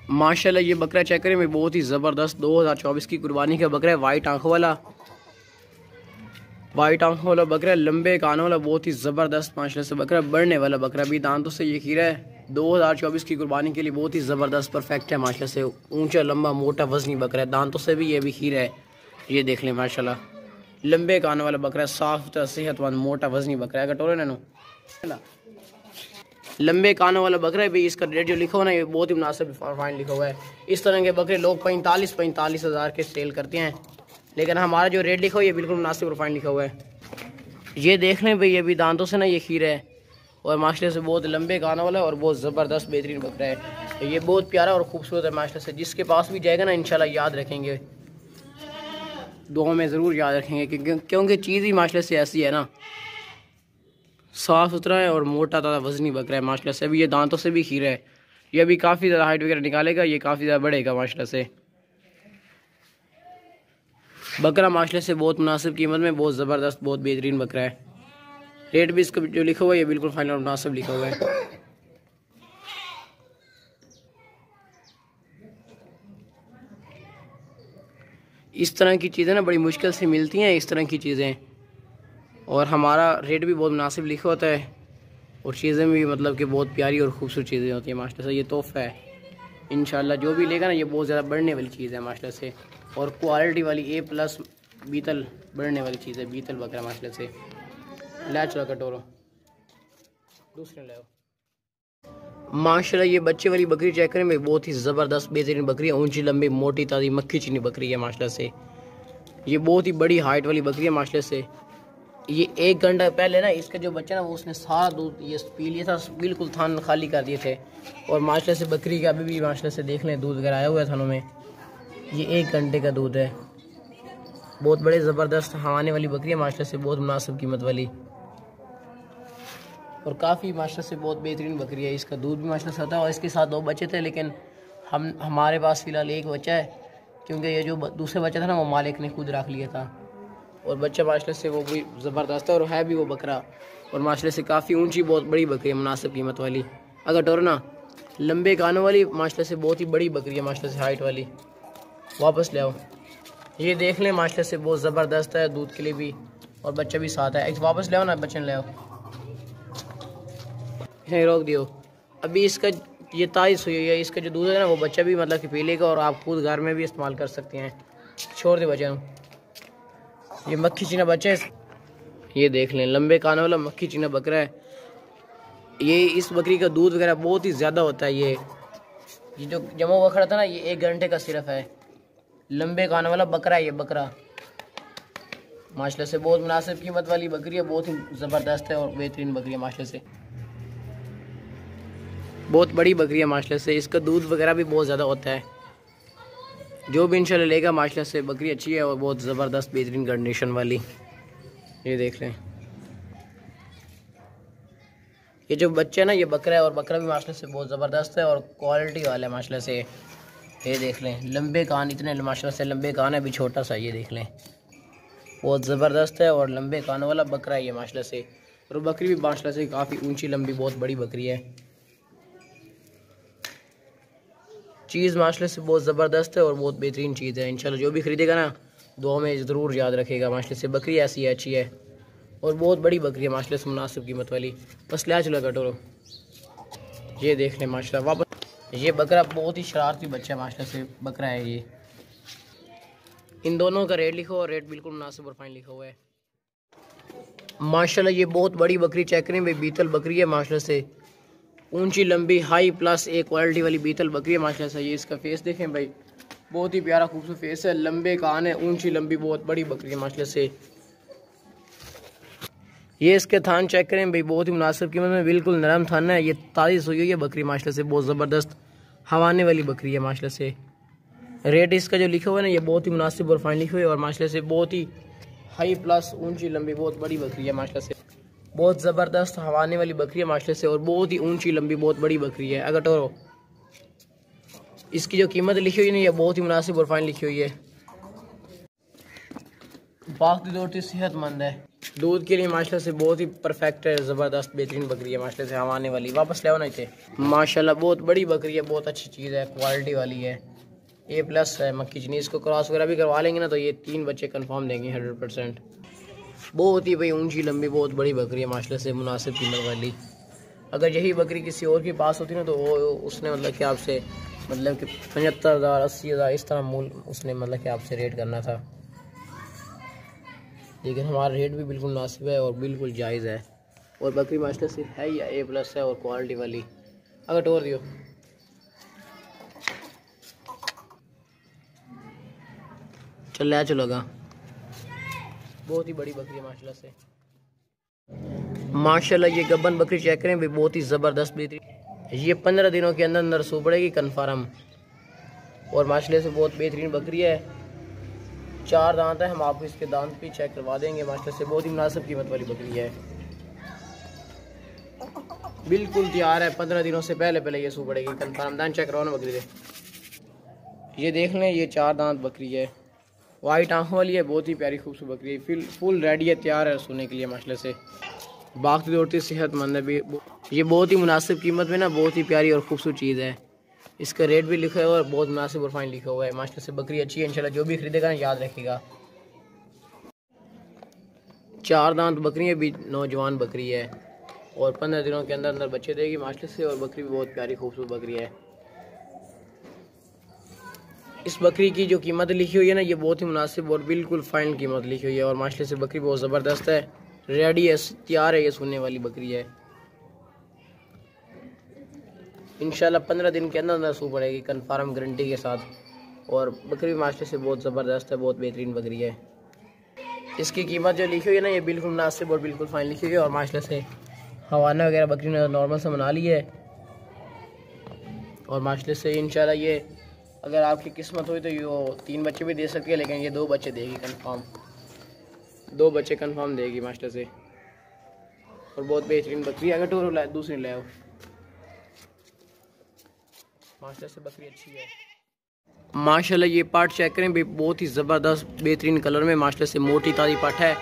माशाल्लाह ये बकरा चेक करें भाई, बहुत ही ज़बरदस्त 2024 की कुर्बानी का बकरा है। वाइट आंखों वाला बकरा, लंबे कानों वाला, बहुत ही ज़बरदस्त माशाल्लाह से बकरा, बढ़ने वाला बकरा भी दांतों से ये खीरा है। 2024 की कुर्बानी के लिए बहुत ही ज़बरदस्त परफेक्ट है माशाल्लाह से। ऊंचा लंबा मोटा वजनी बकरा है, दांतों से भी ये भी खीरा है। ये देख लें माशाल्लाह, लंबे कानों वाला बकरा, साफ सुथरा सेहतमंद मोटा वजनी बकरा है। कटोरे नैनो लंबे कानों वाला बकरा है भाई। इसका रेट जो लिखा हुआ ना, ये बहुत ही मुनासिब फाइन लिखा हुआ है। इस तरह के बकरे लोग 45 हज़ार के सेल करते हैं, लेकिन हमारा जो रेट लिखा हुआ है ये बिल्कुल मुनासिब फाइन लिखा हुआ है। ये देख लें भाई, ये भी दांतों से ना ये खीरा है और माशाल्लाह से बहुत लंबे कानों वाला है और बहुत ज़बरदस्त बेहतरीन बकरा है। ये बहुत प्यारा और खूबसूरत है माशाल्लाह से। जिसके पास भी जाएगा ना इंशाल्लाह याद रखेंगे, दुआ में ज़रूर याद रखेंगे, क्योंकि चीज़ ही माशाल्लाह से ऐसी है ना, साफ़ सुथरा है और मोटा ताज़ा वज़नी बकरा है माशाल्लाह से। अभी ये दांतों से भी खीरा है, ये अभी काफ़ी ज़्यादा हाइट वगैरह निकालेगा, ये काफ़ी ज़्यादा बढ़ेगा माशाल्लाह से। बकरा माशाल्लाह से बहुत मुनासिब कीमत में, बहुत ज़बरदस्त बहुत बेहतरीन बकरा है। रेट भी इसका जो लिखा हुआ है ये बिल्कुल फाइनल मुनासिब लिखा हुआ है। इस तरह की चीज़ें ना बड़ी मुश्किल से मिलती हैं, इस तरह की चीज़ें, और हमारा रेट भी बहुत मुनासिब लिखा होता है और चीज़ें भी मतलब कि बहुत प्यारी और खूबसूरत चीज़ें होती हैं माशाल्लाह से। ये तोहफ़ा है, इंशाल्लाह जो भी लेगा ना ये बहुत ज़्यादा बढ़ने वाली चीज़ है माशाल्लाह से, और क्वालिटी वाली A+ बीतल बढ़ने वाली चीज़ है। बीतल बकरा माशाल्लाह से। ला चला कटोरो दूसरे ले माशाल्लाह। ये बच्चे वाली बकरी चेक करें भाई, बहुत ही ज़बरदस्त बेहतरीन बकरी है। ऊंची लंबी मोटी ताज़ी मक्खी चीनी बकरी है माशाल्लाह से। ये बहुत ही बड़ी हाइट वाली बकरी है माशाल्लाह से। ये 1 घंटा पहले ना इसका जो बच्चा ना वो उसने सारा दूध ये पी लिया था, बिल्कुल थान खाली कर दिए थे। और माशाल्लाह से बकरी का अभी भी माशाल्लाह से देख लें दूध वगैरह आया हुआ है थानों में। ये 1 घंटे का दूध है। बहुत बड़े ज़बरदस्त हवाने वाली बकरी है माशाल्लाह से, बहुत मुनासिब कीमत वाली और काफ़ी माशाल्लाह से बहुत बेहतरीन बकरी है। इसका दूध भी माशाल्लाह से आता है और इसके साथ 2 बच्चे थे, लेकिन हमारे पास फ़िलहाल 1 बच्चा है, क्योंकि ये जो दूसरा बच्चा था ना वो मालिक ने खुद रख लिया था। और बच्चा माशाल्लाह से वो भी ज़बरदस्त है और है भी वो बकरा, और माशाल्लाह से काफ़ी ऊंची बहुत बड़ी बकरी है मुनासिब कीमत वाली। अगर टोरना लंबे कानों वाली माशाल्लाह से बहुत ही बड़ी बकरी है माशाल्लाह से, हाइट वाली। वापस ले आओ, ये देख लें माशाल्लाह से बहुत ज़बरदस्त है, दूध के लिए भी और बच्चा भी साथ है। वापस ले आओ ना, बच्चे ले आओ, इसे रोक दियो। अभी इसका ये ताज़ी हुई है, इसका जो दूध है ना वो बच्चा भी मतलब कि पी लेगा और आप खुद घर में भी इस्तेमाल कर सकते हैं। छोड़ दे बच्चे, ये मक्खी चीना बच्चा है। ये देख लें लंबे कानों वाला मक्खी चीना बकरा है। ये इस बकरी का दूध वगैरह बहुत ही ज़्यादा होता है। ये जो जमा हुआ खड़ा था ना ये 1 घंटे का सिर्फ है। लंबे कानों वाला बकरा है ये बकरा माशाल्लाह से, बहुत मुनासिब कीमत वाली बकरी है, बहुत ही ज़बरदस्त है और बेहतरीन बकरी है माशाल्लाह से। बहुत बड़ी बकरी है माशाल्लाह से, इसका दूध वगैरह भी बहुत ज़्यादा होता है। जो भी इंशाल्लाह लेगा माशाल्लाह से बकरी अच्छी है और बहुत ज़बरदस्त बेहतरीन कंडीशन वाली। ये देख लें, ये जो बच्चा है ना ये बकरा है और बकरा भी माशाल्लाह से बहुत ज़बरदस्त है और क्वालिटी वाला है माशाल्लाह से। ये देख लें लंबे कान, इतने माशाल्लाह से लंबे कान है, अभी छोटा सा। ये देख लें बहुत ज़बरदस्त है और लंबे कानों वाला बकरा है ये माशाल्लाह से। और बकरी भी माशाल्लाह से काफ़ी ऊंची लंबी बहुत बड़ी बकरी है। चीज़ माशाल्लाह से बहुत ज़बरदस्त है और बहुत बेहतरीन चीज़ है। इंशाल्लाह जो भी ख़रीदेगा ना दुआ में ज़रूर याद रखेगा माशाल्लाह से। बकरी ऐसी है, अच्छी है और बहुत बड़ी बकरी है माशाल्लाह से, मुनासिब कीमत वाली। बस ले चलो कटोरो, ये देख लें माशाल्लाह। वापस ये बकरा बहुत ही शरारती बच्चा है माशाल्लाह से, बकरा है ये। इन दोनों का रेट लिखो और रेट बिल्कुल मुनासिब और फाइन लिखा हुआ है माशाल्लाह। ये बहुत बड़ी बकरी चेक करें भाई, बीतल बकरी है माशाल्लाह से, ऊंची लंबी हाई+A क्वालिटी वाली बीतल बकरी है माशाल्लाह से। ये इसका फेस देखें भाई, बहुत ही प्यारा खूबसूरत फेस है, लंबे कान है, ऊंची लंबी बहुत बड़ी बकरी है माशाल्लाह से। ये इसके थान चेक करें भाई, बहुत ही मुनासिब कीमत में, बिल्कुल नरम थान है। ये ताज़ी सोई हुई है बकरी माशाल्लाह से, बहुत ज़बरदस्त हवाने वाली बकरी है माशाल्लाह से। रेट इसका जो लिखा हुआ है ना ये बहुत ही मुनासिब और फाइन लिखा हुआ है और माशाल्लाह से बहुत ही हाई+ ऊंची लंबी बहुत बड़ी बकरी है माशाल्लाह से। बहुत ज़बरदस्त हवाने वाली बकरी है माशाल्लाह से और बहुत ही ऊंची लंबी बहुत बड़ी बकरी है। अगर टोरो इसकी जो कीमत लिखी हुई है ना ये बहुत ही मुनासिब और फाइन लिखी हुई है। बाकी दौड़ती सेहतमंद है। दूध के लिए माशाल्लाह से बहुत ही परफेक्ट है, ज़बरदस्त बेहतरीन बकरी है माशाल्लाह से, हवाने वाली। वापस ले आओ ना इसे। माशाल्लाह बहुत बड़ी बकरी है, बहुत अच्छी चीज़ है, क्वालिटी वाली है, A+ है मक्खी चीनी। इसको क्रॉस वगैरह भी करवा लेंगे ना तो ये 3 बच्चे कंफर्म देंगे 100%। बहुत ही भाई ऊंची लंबी बहुत बड़ी बकरी है माशाल्लाह से, मुनासिब कीमत वाली। अगर यही बकरी किसी और के पास होती ना तो वो उसने मतलब कि आपसे मतलब कि 75,000 80,000 इस तरह मूल उसने मतलब कि आपसे रेट करना था, लेकिन हमारा रेट भी बिल्कुल मुनासिब है और बिल्कुल जायज़ है। और बकरी माशाल्लाह से है या A+ है और क्वालिटी वाली। अगर टोर दियो चलोगा। बहुत ही बड़ी बकरी है माशाल्लाह से। माशाल्लाह ये गब्बन बकरी चेक करें भी, बहुत ही ज़बरदस्त बेहतरीन। ये 15 दिनों के अंदर अंदर सो पड़ेगी कन्फर्म। और माशाल्लाह से बहुत बेहतरीन बकरी है। 4 दांत है, हम आपको इसके दांत भी चेक करवा देंगे। माशाल्लाह से बहुत ही मुनासिब कीमत वाली बकरी है, बिल्कुल तैयार है। 15 दिनों से पहले ये सो पड़ेगी कन्फर्म। दांत चेक करवाओ ना बकरी से। ये देख लें, ये 4 दांत बकरी है, वाइट आंखों वाली है, बहुत ही प्यारी खूबसूरत बकरी है। फुल रेडी है, तैयार है सोने के लिए माशाल्लाह से। बाकी दौड़ती सेहतमंद है भी। ये बहुत ही मुनासिब कीमत में ना बहुत ही प्यारी और खूबसूरत चीज़ है। इसका रेट भी लिखा है और बहुत मुनासिब और फाइन लिखा हुआ है माशाल्लाह से। बकरी अच्छी है इंशाल्लाह, जो भी खरीदेगा ना याद रखेगा। 4 दांत बकरी है, भी नौजवान बकरी है और 15 दिनों के अंदर अंदर बच्चे देगी माशाल्लाह से। और बकरी भी बहुत प्यारी खूबसूरत बकरी है। इस बकरी की जो कीमत लिखी हुई है ना ये बहुत ही मुनासिब और बिल्कुल फाइन कीमत लिखी हुई है। और माशाल्लाह से बकरी बहुत ज़बरदस्त है, रेडी है, तैयार है, ये सुनने वाली बकरी है। इंशाल्लाह 15 दिन के अंदर अंदर सू पड़ेगी कन्फर्म गारंटी के साथ। और बकरी माशाल्लाह से बहुत ज़बरदस्त है, बहुत बेहतरीन बकरी है। इसकी कीमत जो लिखी हुई है ना ये बिल्कुल मुनासिब और बिल्कुल फाइन लिखी हुई है। और माशाल्लाह से हवाना वगैरह बकरी ने नॉर्मल से बना ली है। और माशाल्लाह से इंशाल्लाह ये अगर आपकी किस्मत हुई तो ये 3 बच्चे भी दे सकती है, लेकिन ये 2 बच्चे देगी कंफर्म, 2 बच्चे कंफर्म देगी मास्टर से। और बहुत बेहतरीन बकरी। अगर टोरो लाए दूसरी ले आओ। मास्टर से बकरी अच्छी है माशाल्लाह। ये पार्ट चेक करें भी, बहुत ही ज़बरदस्त बेहतरीन कलर में माशाल्लाह से मोटी ताज़ी पाठ है।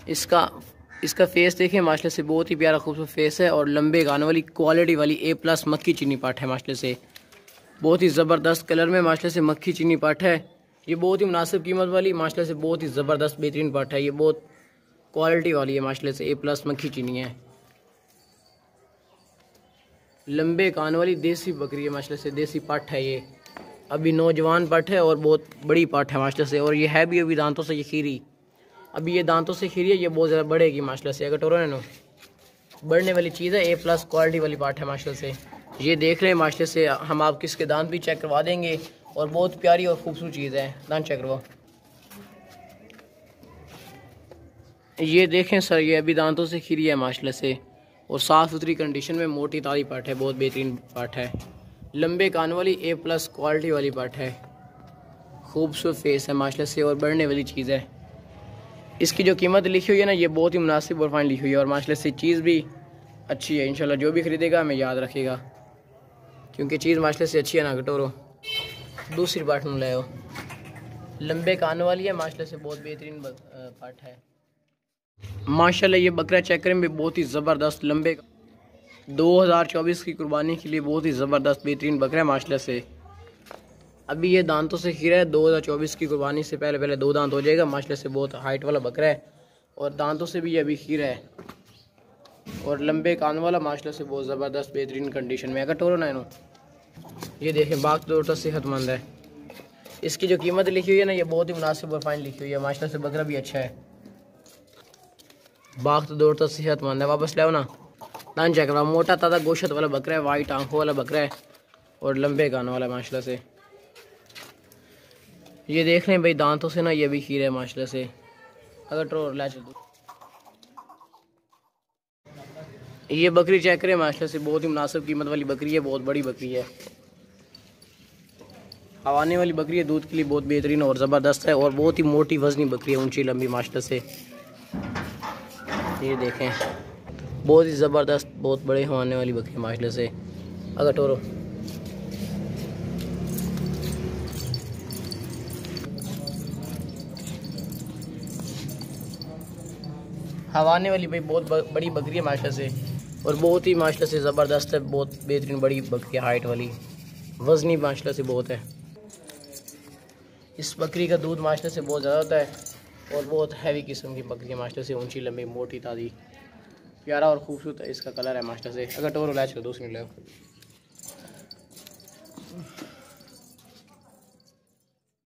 इसका फेस देखें माशाल्लाह से, बहुत ही प्यारा खूबसूरत फेस है और लंबे गाने वाली क्वालिटी वाली A+ मक्खी चीनी पाठ है माशाल्लाह से। बहुत ही ज़बरदस्त कलर में माशाल्लाह से मक्खी चीनी पाठ है। ये बहुत ही मुनासिब कीमत वाली माशाल्लाह से बहुत ही ज़बरदस्त बेहतरीन पाठ है। ये बहुत क्वालिटी वाली है माशाल्लाह से, A+ मक्खी चीनी है। लंबे कान वाली देसी बकरी है माशाल्लाह से, देसी पाठ है ये। अभी नौजवान पाठ है और बहुत बड़ी पाठ है माशाल्लाह से। और ये है भी अभी दांतों से ये खीरी, अभी ये दांतों से खीरी है, ये बहुत ज़्यादा बढ़ेगी माशाल्लाह से। अगर टोरो नो बढ़ने वाली चीज़ है, A+ क्वालिटी वाली पाठ है माशाल्लाह से। ये देख रहे हैं माशाल्लाह से, हम आपके इसके दांत भी चेक करवा देंगे। और बहुत प्यारी और खूबसूरत चीज़ है, दांत चेक करवाओ। ये देखें सर, ये अभी दांतों से खीरी है माशाल्लाह से और साफ़ सुथरी कंडीशन में मोटी ताज़ी पाठ है, बहुत बेहतरीन पाठ है। लंबे कान वाली A+ क्वालिटी वाली पाठ है, खूबसूरत फेस है माशाल्लाह से और बढ़ने वाली चीज़ है। इसकी जो कीमत लिखी हुई है ना ये बहुत ही मुनासिब और फाइन लिखी हुई है। और माशाल्लाह से चीज़ भी अच्छी है इंशाल्लाह, जो भी खरीदेगा हमें याद रखेगा, क्योंकि चीज़ माशाल्लाह से अच्छी है ना। कटोरो दूसरी पाठ में ले आओ। लंबे कान वाली है माशाल्लाह से, बहुत बेहतरीन पाठ है माशाल्लाह। ये बकरा चेक करें भी, बहुत ही ज़बरदस्त लंबे 2024 की कुर्बानी के लिए बहुत ही ज़बरदस्त बेहतरीन बकरा है माशाल्लाह से। अभी ये दांतों से खीरा है, 2024 की कुर्बानी से पहले 2 दांत हो जाएगा माशाल्लाह से। बहुत हाइट वाला बकरा है और दांतों से भी ये अभी खीरा है और लंबे कान वाला माशाल्लाह से, बहुत ज़बरदस्त बेहतरीन कंडीशन में। अगर टोरो ना नो ये देखें, बाग दौड़ता सेहतमंद है। इसकी जो कीमत लिखी हुई है ना ये बहुत ही मुनासिब और फाइन लिखी हुई है माशाल्लाह से। बकरा भी अच्छा है, बाग तो दौड़ता सेहतमंद है। वापस लाओ ना, दान चेक करो। मोटा ताज़ा गोश्त वाला बकरा है, वाइट आंखों वाला बकरा है और लंबे कान वाला माशाल्लाह से। ये देख रहे हैं भाई, दांतों से ना ये भी खीर है माशाल्लाह से। अगर टोर ला चल ये बकरी चेक करें माशाल्लाह से, बहुत ही मुनासिब कीमत वाली बकरी है, बहुत बड़ी बकरी है, हवाने वाली बकरी है, दूध के लिए बहुत बेहतरीन और ज़बरदस्त है। और बहुत ही मोटी वजनी बकरी है, ऊंची लंबी माशाल्लाह से। ये देखें, बहुत ही ज़बरदस्त बहुत बड़े हवाने वाली बकरी माशाल्लाह से। अगर टोरो हवाने वाली भाई बहुत बड़ी बकरी है माशाल्लाह से, और बहुत ही माशाल्लाह से ज़बरदस्त है, बहुत बेहतरीन बड़ी बकरी हाइट वाली, वज़नी माशाल्लाह से बहुत है। इस बकरी का दूध माशाल्लाह से बहुत ज़्यादा होता है और बहुत हैवी किस्म की बकरी है माशाल्लाह से, ऊंची लंबी मोटी ताज़ी प्यारा और खूबसूरत इसका कलर है माशाल्लाह से। अगर टोर लैच कर 2 मिनट